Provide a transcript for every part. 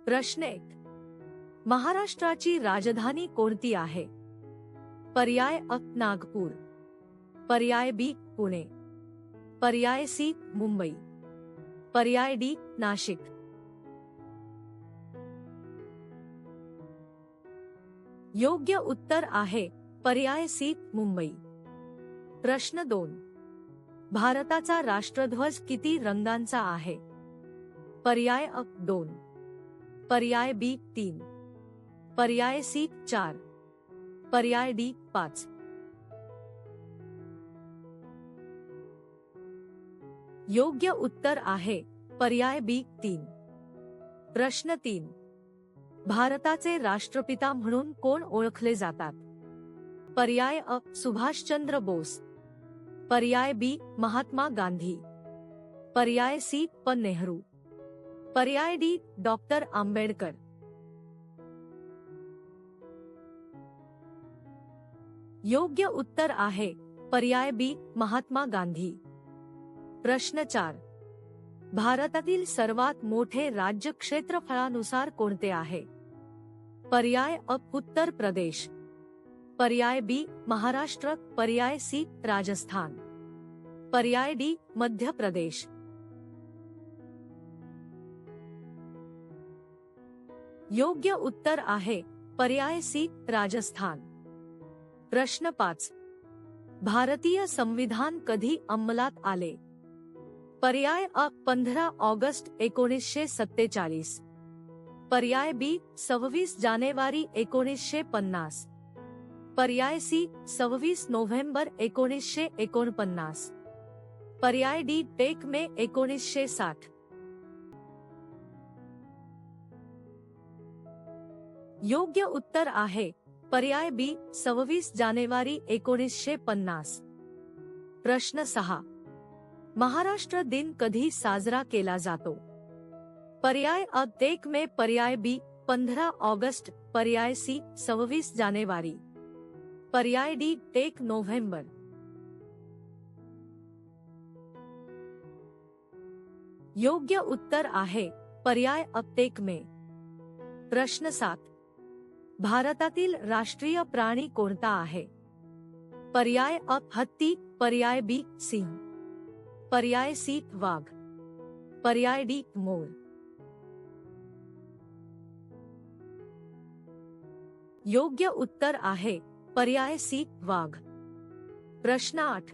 प्रश्न 1. महाराष्ट्राची राजधानी कोणती आहे? पर्याय अ नागपूर, पर्याय बी पुणे, पर्याय सी मुंबई, पर्याय डी नाशिक. योग्य उत्तर आहे पर्याय सी मुंबई. प्रश्न 2. भारताचा राष्ट्रध्वज किती रंगांचा आहे? पर्याय अ 2, पर्याय बी 3, पर्याय सी 4, पर्याय डी 5. योग्य उत्तर आहे पर्याय बी 3. प्रश्न 3. भारताचे राष्ट्रपिता म्हणून कोण ओळखले जातात? पर्याय अ सुभाषचंद्र बोस, पर्याय बी महात्मा गांधी, पर्याय सी प नेहरू, पर्याय डी डॉक्टर आंबेडकर. योग्य उत्तर आहे पर्याय बी महात्मा गांधी. प्रश्न 4. भारतातील सर्वात मोठे राज्य क्षेत्रफळानुसार कोणते आहे? पर्याय अ उत्तर प्रदेश, पर्याय बी महाराष्ट्र, पर्याय सी राजस्थान, पर्याय डी मध्य प्रदेश. योग्य उत्तर आहे पर्याय सी राजस्थान. प्रश्न 5. भारतीय संविधान कधी अंमलात आले? पर्याय अ 15 ऑगस्ट 1947, पर्याय बी 26 जानेवारी 1950, पर्याय सी 26 नोव्हेंबर 1949, पर्याय डी 1 मे 1960. योग्य उत्तर आहे पर्याय बी 26 जानेवारी 1950. प्रश्न 6. महाराष्ट्र दिन कधी साजरा केला जातो? पर्याय अ 1 मे, पर्याय बी 15 ऑगस्ट, पर्याय सी 26 जानेवारी, पर्याय डी 1 नोव्हेंबर. योग्य उत्तर आहे पर्याय अ 1 मे. प्रश्न 7. भारतातील राष्ट्रीय प्राणी कोणता आहे? पर्याय अ हत्ती, पर्याय बी सिंह, पर्याय सी वाघ, पर्याय डी मोर. योग्य उत्तर आहे पर्याय सी वाघ. प्रश्न 8.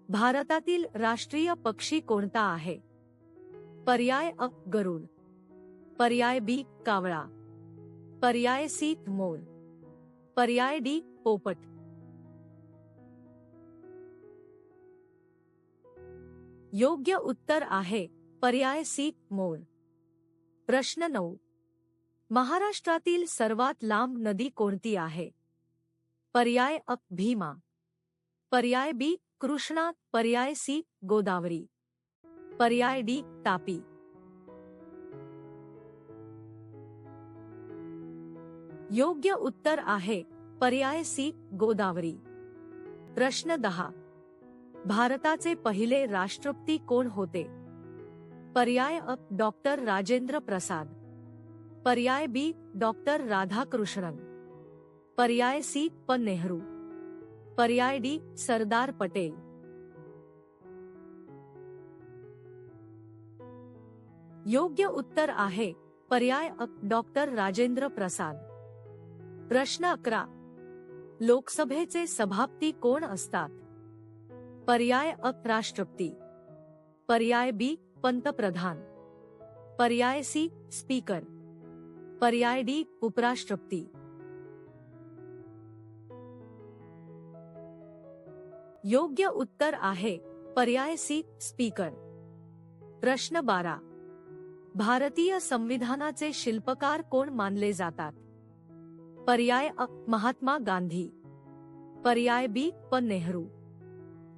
भारतातील राष्ट्रीय पक्षी कोणता आहे? पर्याय अ गरुड, पर्याय बी कावळा, पर्याय सी मोर, पर्याय डी पोपट. योग्य उत्तर आहे पर्याय सी मोर. प्रश्न 9. महाराष्ट्रातील सर्वात लांब नदी कोणती आहे? पर्याय अ भीमा, पर्याय बी कृष्णा, पर्याय सी गोदावरी, पर्याय डी तापी. योग्य उत्तर आहे पर्याय सी गोदावरी. प्रश्न 10. भारताचे पहिले राष्ट्रपती कोण होते? पर्याय अ डॉक्टर राजेंद्र प्रसाद, पर्याय बी डॉक्टर राधाकृष्णन, पर्याय सी प नेहरू, पर्याय डी सरदार पटेल. योग्य उत्तर आहे पर्याय अ डॉक्टर राजेंद्र प्रसाद. प्रश्न 11. लोकसभेचे सभापती कोण असतात? पर्याय अ राष्ट्रपती, पर्याय बी पंतप्रधान, पर्याय सी स्पीकर, पर्याय डी उपराष्ट्रपती. योग्य उत्तर आहे पर्याय सी स्पीकर. प्रश्न 12. भारतीय संविधानाचे शिल्पकार कोण मानले जातात? पर्याय अ महात्मा गांधी, पर्याय बी प नेहरू,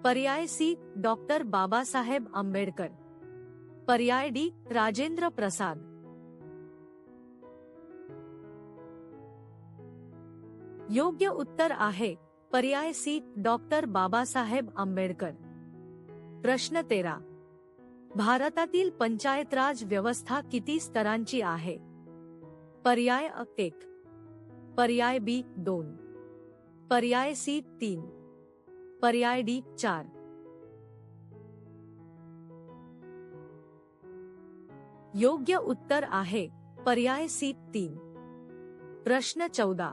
पर्याय सी डॉक्टर बाबासाहेब आंबेडकर, पर्याय डी राजेंद्र प्रसाद. योग्य उत्तर आहे पर्याय सी डॉक्टर बाबासाहेब आंबेडकर. प्रश्न 13. भारतातील पंचायत राज व्यवस्था किती स्तरांची आहे? पर्याय अ 1, पर्याय बी 2, पर्याय सी 3, पर्याय डी 4. योग्य उत्तर आहे पर्याय सी 3. प्रश्न 14.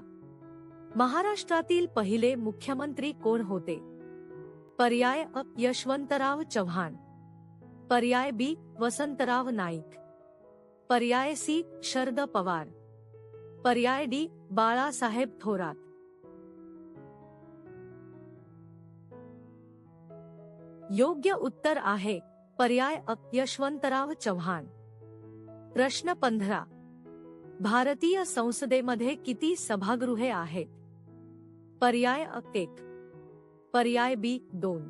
महाराष्ट्रातील पहिले मुख्यमंत्री कोण होते? पर्याय अ यशवंतराव चव्हाण, पर्याय बी वसंतराव नाईक, पर्याय सी शरद पवार, पर्याय डी बाळासाहेब थोरात. योग्य उत्तर आहे पर्याय अ यशवंतराव चव्हाण. प्रश्न 15. भारतीय संसदेमध्ये किती सभागृहे आहेत? पर्याय अ 1, पर्याय बी 2,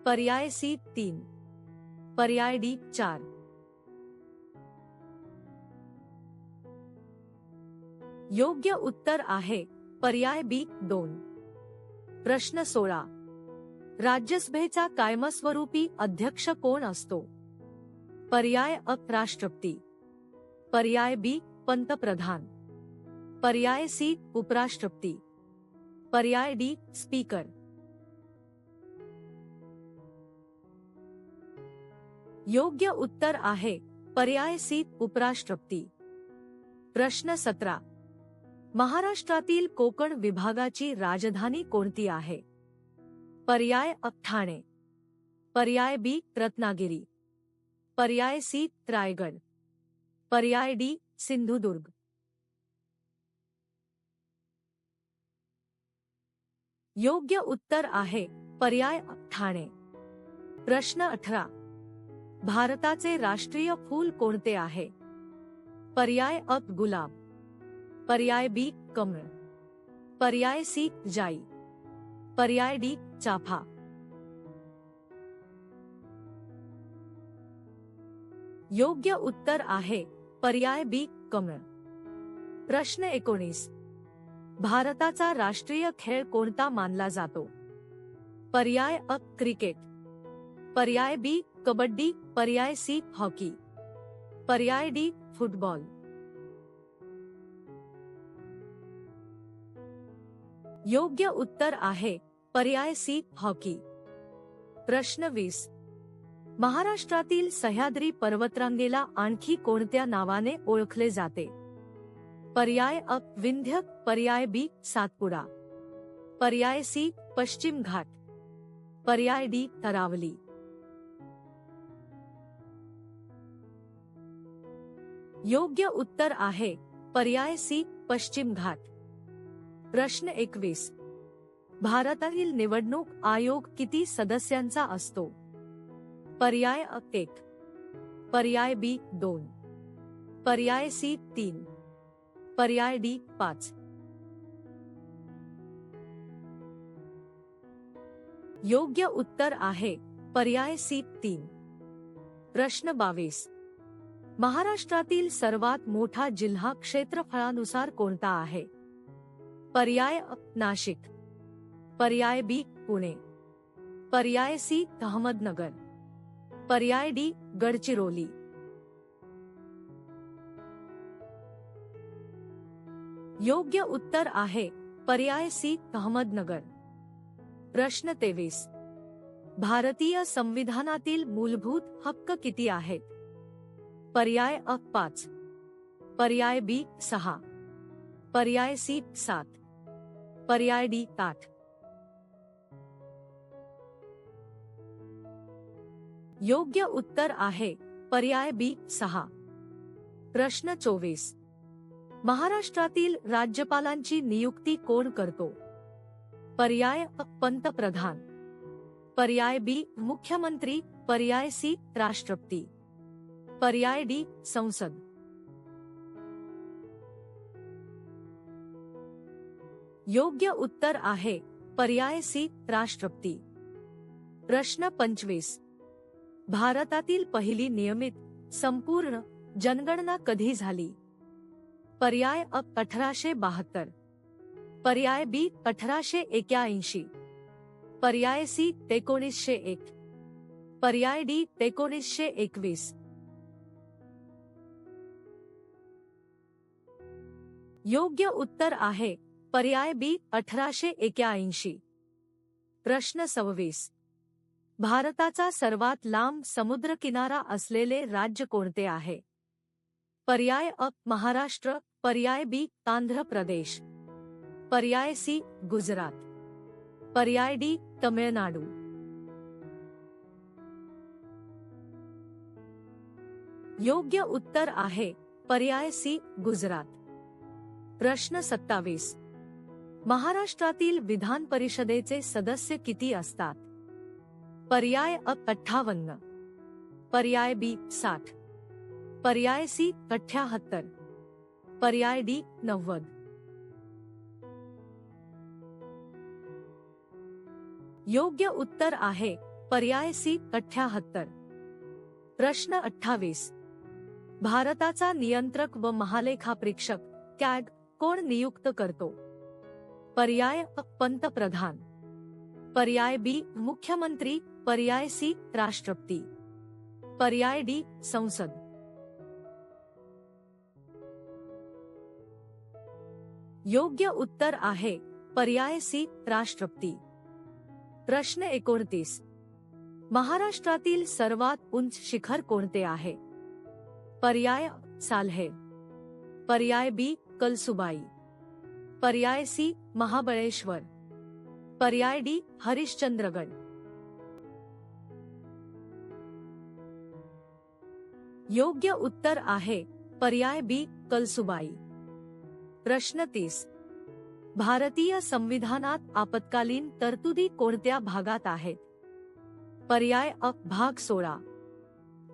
पर्याय सी 3, पर्याय डी 4. योग्य उत्तर आहे पर्याय बी 2. प्रश्न 16. राज्यसभेचा कायमस्वरूपी अध्यक्ष कोण असतो? पर्याय अ राष्ट्रपती, पर्याय बी पंतप्रधान, पर्याय सी उपराष्ट्रपती, पर्याय डी स्पीकर. योग्य उत्तर आहे पर्याय सी उपराष्ट्रपती. प्रश्न 17. महाराष्ट्रातील कोकण विभागाची राजधानी कोणती आहे? पर्याय अ ठाणे, पर्याय बी रत्नागिरी, पर्याय सी रायगड, पर्याय डी सिंधुदुर्ग. योग्य उत्तर आहे पर्याय अ ठाणे. प्रश्न 18. भारताचे राष्ट्रीय फूल कोणते आहे? पर्याय अ गुलाब, पर्याय बी कमळ, पर्याय सी जाई, पर्याय डी चाफा. योग्य उत्तर आहे पर्याय बी कमळ. प्रश्न 19. भारताचा राष्ट्रीय खेळ कोणता मानला जातो? पर्याय अ क्रिकेट, पर्याय बी कबड्डी, पर्याय सी हॉकी, पर्याय डी फुटबॉल. योग्य उत्तर आहे पर्याय सी हॉकी. प्रश्न 20. महाराष्ट्रातील सह्याद्री पर्वतरांगेला आणखी कोणत्या नावाने ओळखले जाते? पर्याय अ विंध्य, पर्याय बी सातपुडा, पर्याय सी पश्चिम घाट, पर्याय डी अरावली. योग्य उत्तर आहे पर्याय सी पश्चिम घाट. प्रश्न 21. भारतातील निवडणूक आयोग किती सदस्यांचा असतो? पर्याय अ 1, पर्याय बी 2, पर्याय सी 3, पर्याय डी 5. योग्य उत्तर आहे पर्याय सी 3. प्रश्न 22. महाराष्ट्रातील सर्वात मोठा जिल्हा क्षेत्रफळानुसार कोणता आहे? पर्याय अ नाशिक, पर्याय बी पुणे, पर्याय सी अहमदनगर, पर्याय डी गडचिरोली. योग्य उत्तर आहे पर्याय सी अहमदनगर. प्रश्न 23. भारतीय संविधानातील मूलभूत हक्क किती आहेत? पर्याय अ 5, पर्याय बी 6, पर्याय सी 7, पर्याय डी 8. योग्य उत्तर आहे पर्याय बी 6. प्रश्न 24. महाराष्ट्रातील राज्यपालांची नियुक्ती कोण करतो? पर्याय अ पंतप्रधान, पर्याय बी मुख्यमंत्री, पर्याय सी राष्ट्रपती, पर्याय डी संसद. योग्य उत्तर आहे पर्याय सी राष्ट्रपती. प्रश्न 25. भारतातील पहिली नियमित संपूर्ण जनगणना कधी झाली? पर्याय अ 1872, पर्याय बी 1881, पर्याय सी 1901, पर्याय डी 1921. योग्य उत्तर आहे पर्याय बी 1881. प्रश्न 26. भारताचा सर्वात लांब समुद्रकिनारा असलेले राज्य कोणते आहे? पर्याय अ महाराष्ट्र, पर्याय बी आंध्र प्रदेश, पर्याय सी गुजरात, पर्याय डी तमिळनाडू. योग्य उत्तर आहे पर्याय सी गुजरात. प्रश्न 27. महाराष्ट्रातील विधान परिषदेचे सदस्य किती असतात? पर्याय अ 58, पर्याय बी 60, पर्याय सी 78, पर्याय डी 90. योग्य उत्तर आहे पर्याय सी 78. प्रश्न 28. भारताचा नियंत्रक व महालेखापरीक्षक कॅग कोण नियुक्त करतो? पर्याय अ पंतप्रधान, पर्याय बी मुख्यमंत्री, पर्याय सी राष्ट्रपती, पर्याय डी संसद. योग्य उत्तर आहे पर्याय सी राष्ट्रपती. प्रश्न 29. महाराष्ट्रातील सर्वात उंच शिखर कोणते आहे? पर्याय साल्हेर, पर्याय बी कलसुबाई, पर्याय सी महाबळेश्वर, पर्याय डी हरिश्चंद्रगड. योग्य उत्तर आहे पर्याय बी कलसुबाई. प्रश्न 30. भारतीय संविधानात आपत्कालीन तरतुदी कोणत्या भागात आहेत? पर्याय अ भाग 16,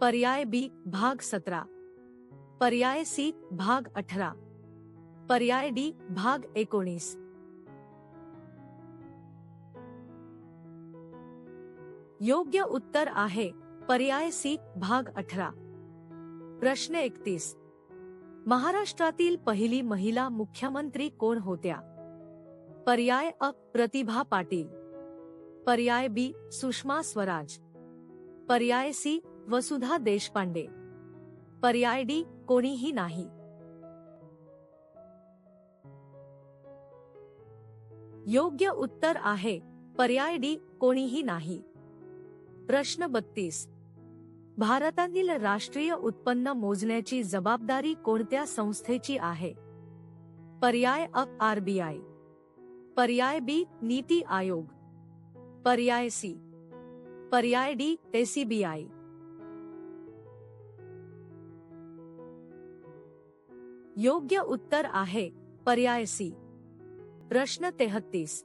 पर्याय बी भाग 17, पर्याय सी भाग 18, पर्याय डी भाग 19. योग्य उत्तर आहे पर्याय सी भाग 18. प्रश्न 31. महाराष्ट्रातील पहिली महिला मुख्यमंत्री कोण होत्या? पर्याय अ प्रतिभा पाटील, पर्याय बी सुषमा स्वराज, पर्याय सी वसुधा देशपांडे, पर्याय डी कोणीही नाही. योग्य उत्तर आहे पर्याय डी कोणीही नाही. प्रश्न 32. भारतातील राष्ट्रीय उत्पन्न मोजण्याची जबाबदारी कोणत्या संस्थेची आहे? पर्याय अ आरबीआय, पर्याय बी नीती आयोग, पर्याय सी, पर्याय डी एसीबीआय. योग्य उत्तर आहे पर्याय सी. प्रश्न 33.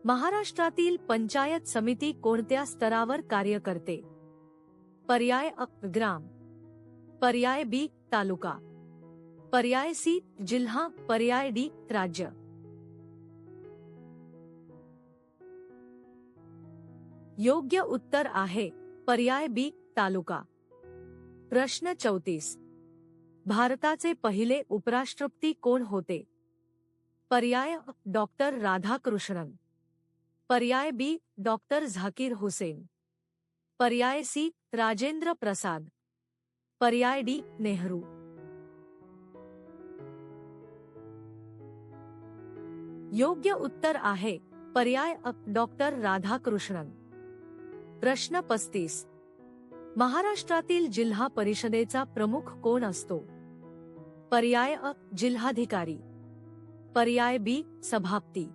महाराष्ट्रातील पंचायत समिती कोणत्या स्तरावर कार्य करते? पर्याय अ ग्राम, पर्याय बी तालुका, पर्याय सी जिल्हा, पर्याय डी राज्य. योग्य उत्तर आहे पर्याय बी तालुका. प्रश्न 34. भारताचे पहिले उपराष्ट्रपती कोण होते? पर्याय अ डॉक्टर राधाकृष्णन, पर्याय बी डॉक्टर झाकीर हुसेन, पर्याय सी राजेंद्र प्रसाद, पर्याय डी नेहरू. योग्य उत्तर आहे पर्याय अ डॉक्टर राधाकृष्णन. प्रश्न 35. महाराष्ट्रातील जिल्हा परिषदेचा प्रमुख कोण असतो? पर्याय अ जिल्हाधिकारी, पर्याय बी सभापती,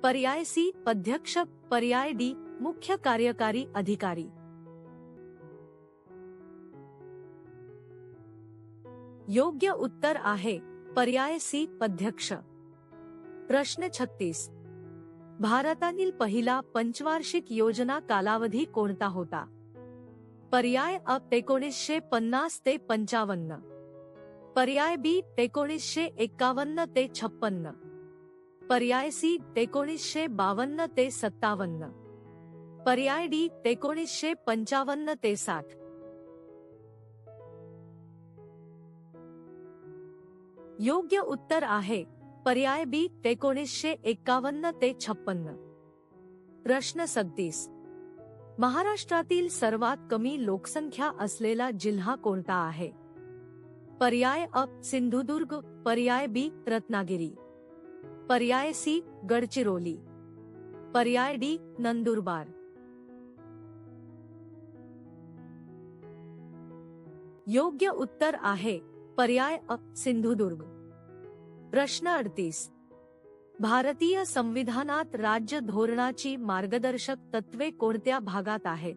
पर्याय सी अध्यक्ष, पर्याय डी मुख्य कार्यकारी अधिकारी. योग्य उत्तर आहे पर्याय सी अध्यक्ष. प्रश्न 36. भारतातील पहिला पंचवार्षिक योजना कालावधी कोणता होता? पर्याय अ 1950 ते 55, पर्याय बी 1951 ते 56, पर्याय सी 1952 ते 57, पर्याय डी 1955 ते 60. योग्य उत्तर आहे पर्याय बी 1951 ते 56. प्रश्न 37. महाराष्ट्रातील सर्वात कमी लोकसंख्या असलेला जिल्हा कोणता आहे? पर्याय अ सिंधुदुर्ग, पर्याय बी रत्नागिरी, पर्याय सी गडचिरोली, पर्याय डी नंदुरबार। योग्य उत्तर आहे पर्याय अ सिंधुदुर्ग। प्रश्न 38, भारतीय संविधानात राज्य धोरणाची मार्गदर्शक तत्त्वे कोणत्या भागात आहेत?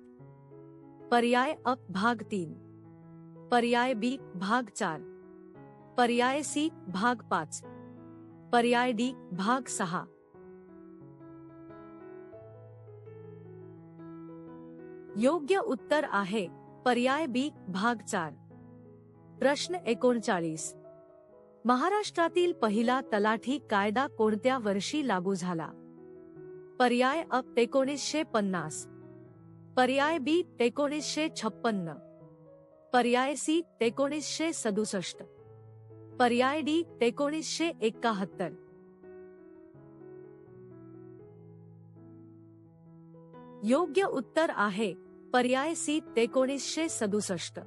पर्याय अ भाग 3, पर्याय बी भाग 4, पर्याय सी भाग 5, पर्याय डी भाग 6। योग्य उत्तर आहे पर्याय बी भाग 4। प्रश्न 39, महाराष्ट्रातील पहिला तलाठी कायदा कोणत्या वर्षी लागू झाला? पर्याय अ 1950, पर्याय बी 1956, पर्याय सी 1967, पर्याय डी 1971। योग्य उत्तर आहे पर्याय सी 1967।